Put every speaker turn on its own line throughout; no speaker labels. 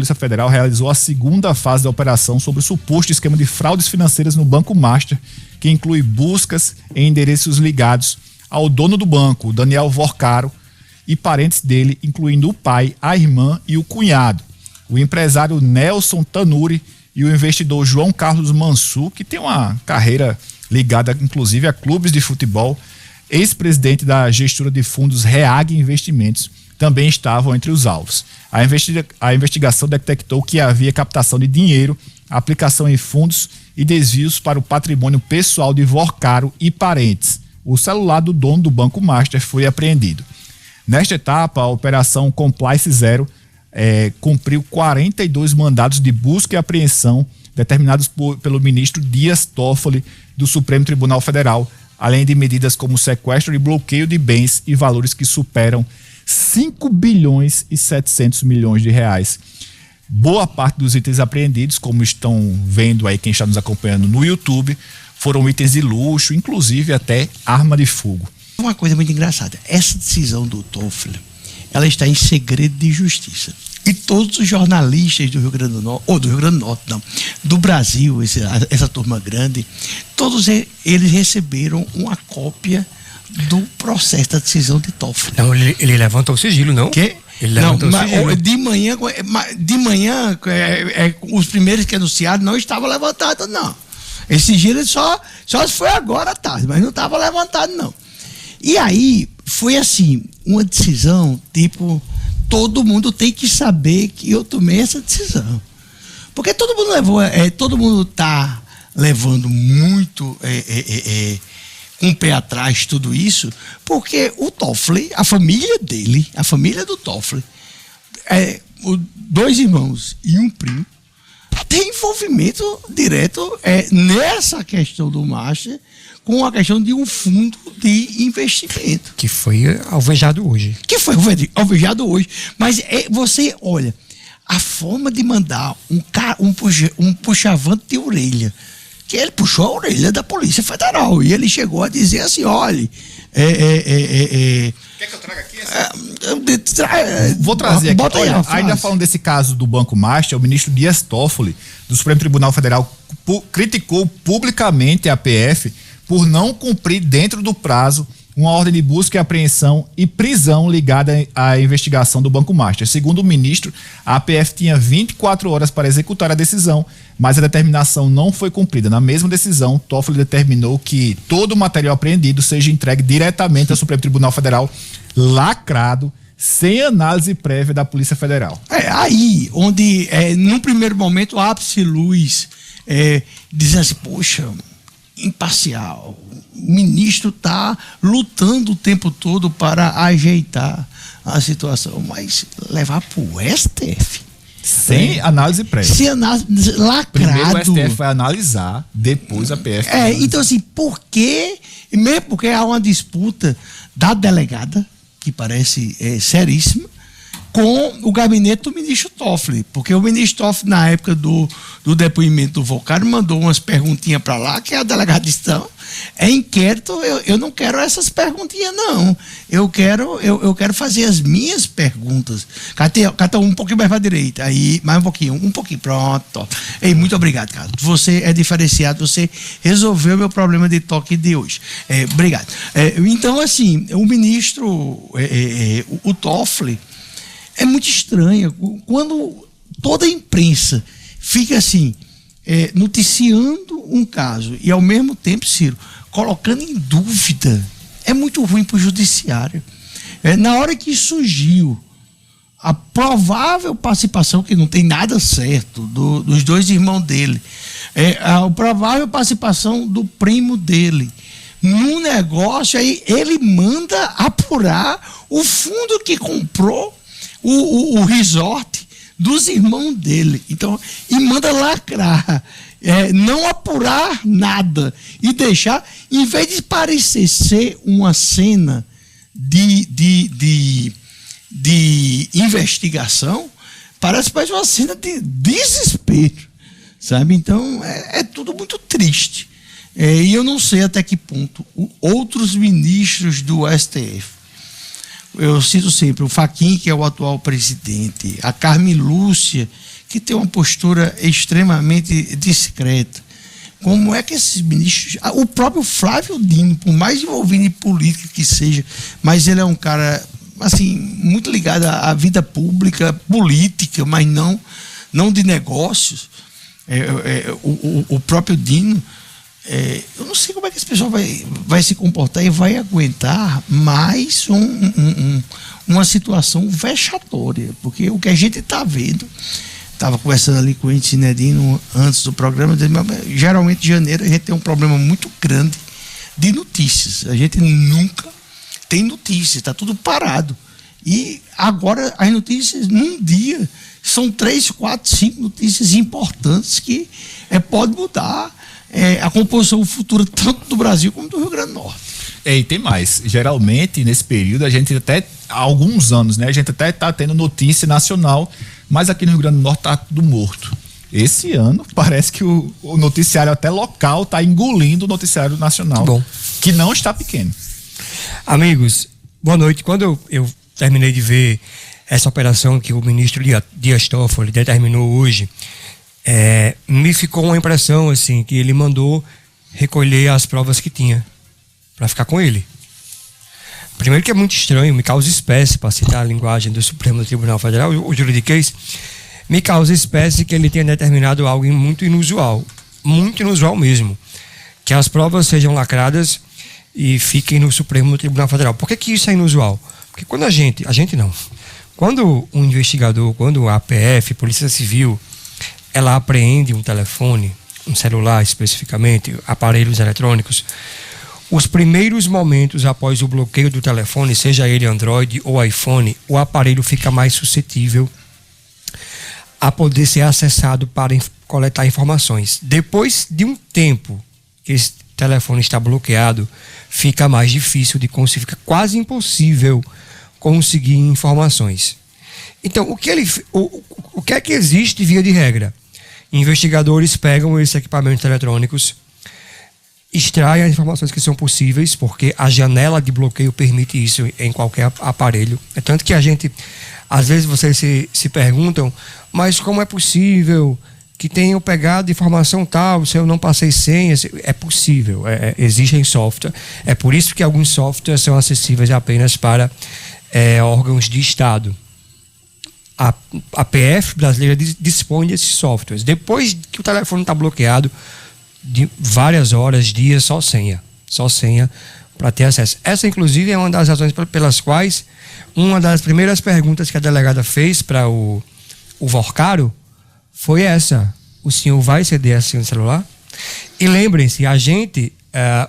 Polícia Federal realizou a segunda fase da operação sobre o suposto esquema de fraudes financeiras no Banco Master, que inclui buscas em endereços ligados ao dono do banco, Daniel Vorcaro, e parentes dele, incluindo o pai, a irmã e o cunhado. O empresário Nelson Tanuri e o investidor João Carlos Mansur, que tem uma carreira ligada inclusive a clubes de futebol, ex-presidente da gestora de fundos Reag Investimentos, também estavam entre os alvos. A investigação detectou que havia captação de dinheiro, aplicação em fundos e desvios para o patrimônio pessoal de Vorcaro e parentes. O celular do dono do Banco Master foi apreendido. Nesta etapa, a Operação Compliance Zero cumpriu 42 mandados de busca e apreensão determinados pelo ministro Dias Toffoli do Supremo Tribunal Federal, além de medidas como sequestro e bloqueio de bens e valores que superam 5 bilhões e 700 milhões de reais. Boa parte dos itens apreendidos, como estão vendo aí quem está nos acompanhando no YouTube, foram itens de luxo, inclusive até arma de fogo.
Uma coisa muito engraçada, essa decisão do Toffoli, ela está em segredo de justiça. E todos os jornalistas do Rio Grande do Norte, ou do Rio Grande do Norte, não, do Brasil, essa turma grande, todos eles receberam uma cópia do processo da decisão de Toffoli.
Não, ele levantou o sigilo, não?
Que?
Ele levantou o sigilo.
De manhã, os primeiros que anunciaram não estavam levantados, não. Esse sigilo só foi agora à tarde, mas não estava levantado, não. E aí, foi assim, uma decisão, tipo, todo mundo tem que saber que eu tomei essa decisão. Porque todo mundo está levando muito com o pé atrás tudo isso, porque o Toffoli, a família do Toffoli, dois irmãos e um primo, tem envolvimento direto nessa questão do Master com a questão de um fundo de investimento.
Que foi alvejado hoje.
Mas você olha, a forma de mandar um puxavante de orelha, que ele puxou a orelha da Polícia Federal e ele chegou a dizer assim, olha...
Quer que eu traga aqui? Vou trazer aqui. Olha, ainda falando desse caso do Banco Master, o ministro Dias Toffoli, do Supremo Tribunal Federal, criticou publicamente a PF por não cumprir dentro do prazo uma ordem de busca e apreensão e prisão ligada à investigação do Banco Master. Segundo o ministro, a APF tinha 24 horas para executar a decisão, mas a determinação não foi cumprida. Na mesma decisão, Toffoli determinou que todo o material apreendido seja entregue diretamente ao Supremo Tribunal Federal, lacrado, sem análise prévia da Polícia Federal.
Aí, onde, num primeiro momento, o ápice luz dizendo assim, poxa, imparcial, o ministro está lutando o tempo todo para ajeitar a situação, mas levar para o STF
sem análise prévia,
sem análise, lacrado.
Primeiro o STF vai analisar, depois a PF
então assim, por quê? Mesmo porque há uma disputa da delegada, que parece seríssima, com o gabinete do ministro Toffoli, porque o ministro Toffoli, na época do depoimento do Vorcaro, mandou umas perguntinhas para lá, que a delegada disse, não, inquérito, eu não quero essas perguntinhas, não. Eu quero fazer as minhas perguntas. Cata um pouquinho mais para a direita, aí, mais um pouquinho, pronto. Ei, muito obrigado, cara. Você é diferenciado, você resolveu o meu problema de toque de hoje. Obrigado. Então, assim, o ministro, o Toffoli, é muito estranho quando toda a imprensa fica assim, noticiando um caso e ao mesmo tempo, Ciro, colocando em dúvida. É muito ruim para o judiciário. Na hora que surgiu a provável participação, que não tem nada certo, dos dois irmãos dele, a provável participação do primo dele no negócio, aí ele manda apurar o fundo que comprou o resort dos irmãos dele. Então, e manda lacrar, não apurar nada e deixar, em vez de parecer ser uma cena de investigação, parece mais uma cena de desespero, sabe? Então, é tudo muito triste. E eu não sei até que ponto outros ministros do STF, eu cito sempre o Fachin, que é o atual presidente, a Carmen Lúcia, que tem uma postura extremamente discreta. Como é que esses ministros... O próprio Flávio Dino, por mais envolvido em política que seja, mas ele é um cara, assim, muito ligado à vida pública, política, mas não de negócios. O próprio Dino... eu não sei como é que esse pessoal vai se comportar e vai aguentar mais uma situação vexatória, porque o que a gente está vendo, estava conversando ali com o Ente Sinedino antes do programa, geralmente em janeiro a gente tem um problema muito grande de notícias, a gente nunca tem notícias, está tudo parado, e agora as notícias num dia são 3, 4, 5 notícias importantes que pode mudar a composição futura tanto do Brasil como do Rio Grande do Norte.
E tem mais. Geralmente, nesse período, a gente até, há alguns anos, né? A gente até está tendo notícia nacional, mas aqui no Rio Grande do Norte está tudo morto. Esse ano, parece que o noticiário até local está engolindo o noticiário nacional.
Bom.
Que não está pequeno.
Amigos, boa noite. Quando eu terminei de ver essa operação que o ministro Dias Toffoli determinou hoje, me ficou uma impressão assim, que ele mandou recolher as provas que tinha para ficar com ele. Primeiro que é muito estranho, me causa espécie, para citar a linguagem do Supremo Tribunal Federal, o juridiquês, me causa espécie que ele tenha determinado algo muito inusual mesmo, que as provas sejam lacradas e fiquem no Supremo Tribunal Federal. Por que isso é inusual? Porque quando quando um investigador, quando a APF, Polícia Civil, ela apreende um telefone, um celular especificamente, aparelhos eletrônicos, os primeiros momentos após o bloqueio do telefone, seja ele Android ou iPhone, o aparelho fica mais suscetível a poder ser acessado para coletar informações. Depois de um tempo que esse telefone está bloqueado, fica mais difícil de conseguir, fica quase impossível conseguir informações. Então, o que é que existe via de regra? Investigadores pegam esses equipamentos eletrônicos, extraem as informações que são possíveis, porque a janela de bloqueio permite isso em qualquer aparelho. É tanto que às vezes vocês se perguntam, mas como é possível que tenham pegado informação tal, se eu não passei senha? É possível, existem software. É por isso que alguns softwares são acessíveis apenas para órgãos de Estado. A PF brasileira dispõe desses softwares. Depois que o telefone está bloqueado, de várias horas, dias, só senha para ter acesso. Essa, inclusive, é uma das razões pelas quais uma das primeiras perguntas que a delegada fez para o Vorcaro foi essa: o senhor vai ceder a senha do celular? E lembrem-se,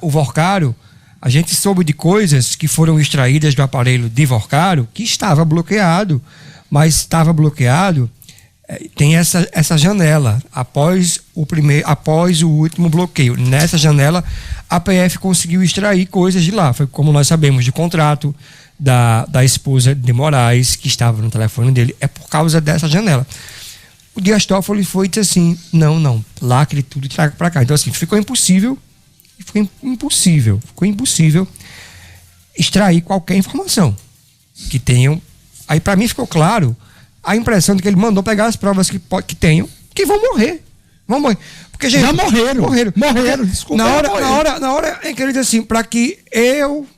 o Vorcaro, a gente soube de coisas que foram extraídas do aparelho de Vorcaro que estava bloqueado, mas estava bloqueado, tem essa janela, após o último bloqueio. Nessa janela, a PF conseguiu extrair coisas de lá. Foi como nós sabemos, de contrato da esposa de Moraes, que estava no telefone dele, é por causa dessa janela. O Dias Toffoli foi e disse assim, não, lacre tudo e traga para cá. Então, assim, ficou impossível extrair qualquer informação que tenham. Aí, para mim, ficou claro a impressão de que ele mandou pegar as provas que tenham, que vão morrer. Porque, gente,
já morreram. Desculpa.
Na hora em que ele diz assim, para que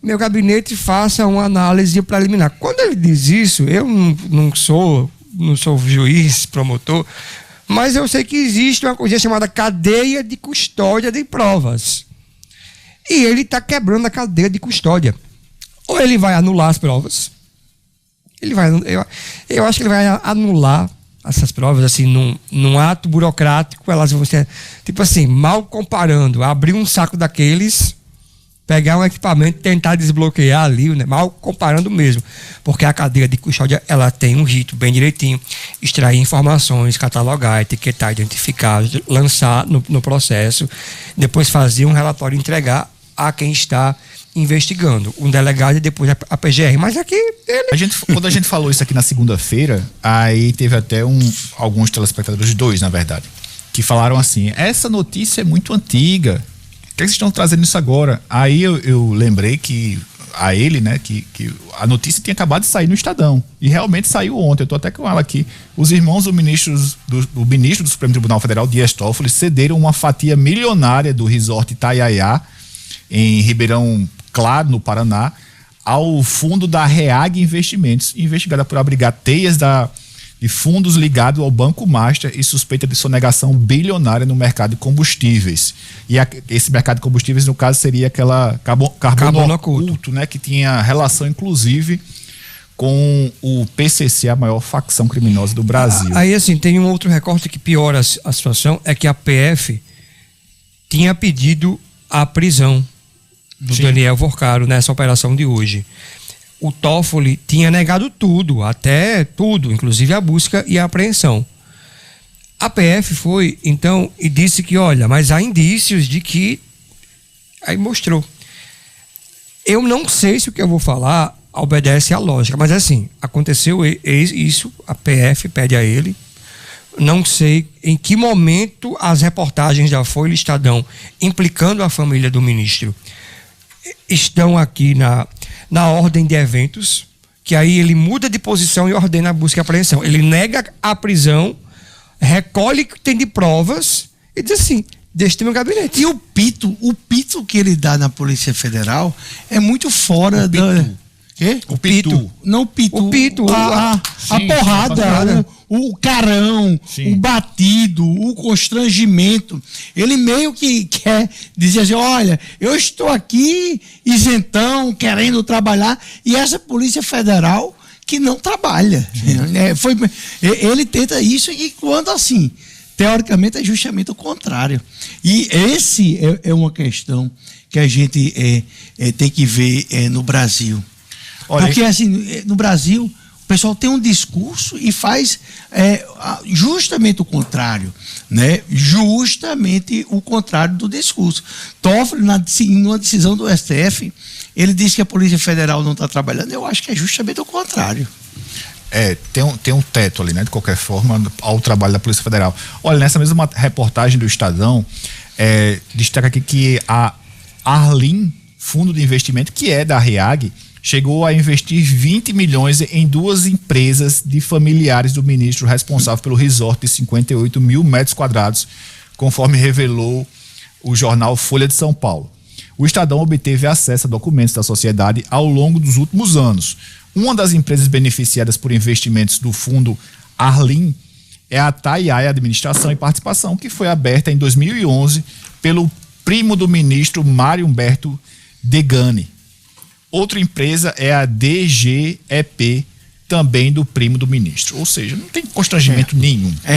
meu gabinete faça uma análise preliminar. Quando ele diz isso, eu não sou juiz, promotor, mas eu sei que existe uma coisa chamada cadeia de custódia de provas. E ele está quebrando a cadeia de custódia. Ou ele vai anular as provas, eu acho que ele vai anular essas provas, assim, num ato burocrático. Elas vão ser, tipo assim, mal comparando, abrir um saco daqueles, pegar um equipamento e tentar desbloquear ali, né? Mal comparando mesmo, porque a cadeia de custódia, ela tem um rito bem direitinho: extrair informações, catalogar, etiquetar, identificar, lançar no processo, depois fazer um relatório e entregar a quem está investigando, um delegado e depois a PGR. Mas aqui
quando a gente falou isso aqui na segunda-feira, aí teve até alguns telespectadores, 2 na verdade, que falaram assim: essa notícia é muito antiga, por que vocês estão trazendo isso agora? Aí eu lembrei que a ele, né, que a notícia tinha acabado de sair no Estadão. E realmente saiu ontem. Eu estou até com ela aqui. Os irmãos do ministro do Supremo Tribunal Federal, Dias Toffoli, cederam uma fatia milionária do resort Itaiaiá, em Ribeirão Claro, no Paraná, ao fundo da REAG Investimentos, investigada por abrigar teias de fundos ligados ao Banco Master e suspeita de sonegação bilionária no mercado de combustíveis. E esse mercado de combustíveis, no caso, seria aquela carbono oculto, né, que tinha relação, inclusive, com o PCC, a maior facção criminosa do Brasil.
Aí, assim, tem um outro recorte que piora a situação, é que a PF tinha pedido a prisão do Daniel Vorcaro nessa operação de hoje. O Toffoli tinha negado tudo, até tudo, inclusive a busca e a apreensão. A PF foi, então, e disse que, olha, mas há indícios de que... Aí mostrou. Eu não sei se o que eu vou falar obedece à lógica, mas assim, aconteceu isso, a PF pede a ele. Não sei em que momento as reportagens da Folha e Estadão, implicando a família do ministro, estão aqui na ordem de eventos, que aí ele muda de posição e ordena a busca e a apreensão. Ele nega a prisão, recolhe o que tem de provas e diz assim, deixe meu gabinete.
E o pito que ele dá na Polícia Federal é muito fora da... Quê?
O pitu.
Não o pito.
O pito.
A porrada, o carão, o batido, o constrangimento. Ele meio que quer dizer assim, olha, eu estou aqui isentão, querendo trabalhar, e essa Polícia Federal que não trabalha. Ele tenta isso e quando assim, teoricamente é justamente o contrário. E esse é uma questão que a gente tem que ver no Brasil. Olha, porque assim, no Brasil, o pessoal tem um discurso e faz justamente o contrário, né? Justamente o contrário do discurso. Toffoli, numa decisão do STF, ele disse que a Polícia Federal não está trabalhando. Eu acho que é justamente o contrário.
Tem um teto ali, né? De qualquer forma, ao trabalho da Polícia Federal. Olha, nessa mesma reportagem do Estadão, destaca aqui que a Arlim, fundo de investimento, que é da REAG, chegou a investir 20 milhões em duas empresas de familiares do ministro responsável pelo resort de 58 mil metros quadrados, conforme revelou o jornal Folha de São Paulo. O Estadão obteve acesso a documentos da sociedade ao longo dos últimos anos. Uma das empresas beneficiadas por investimentos do fundo Arlim é a Itaiaiá Administração e Participação, que foi aberta em 2011 pelo primo do ministro Mário Humberto Degani. Outra empresa é a DGEP, também do primo do ministro. Ou seja, não tem constrangimento nenhum.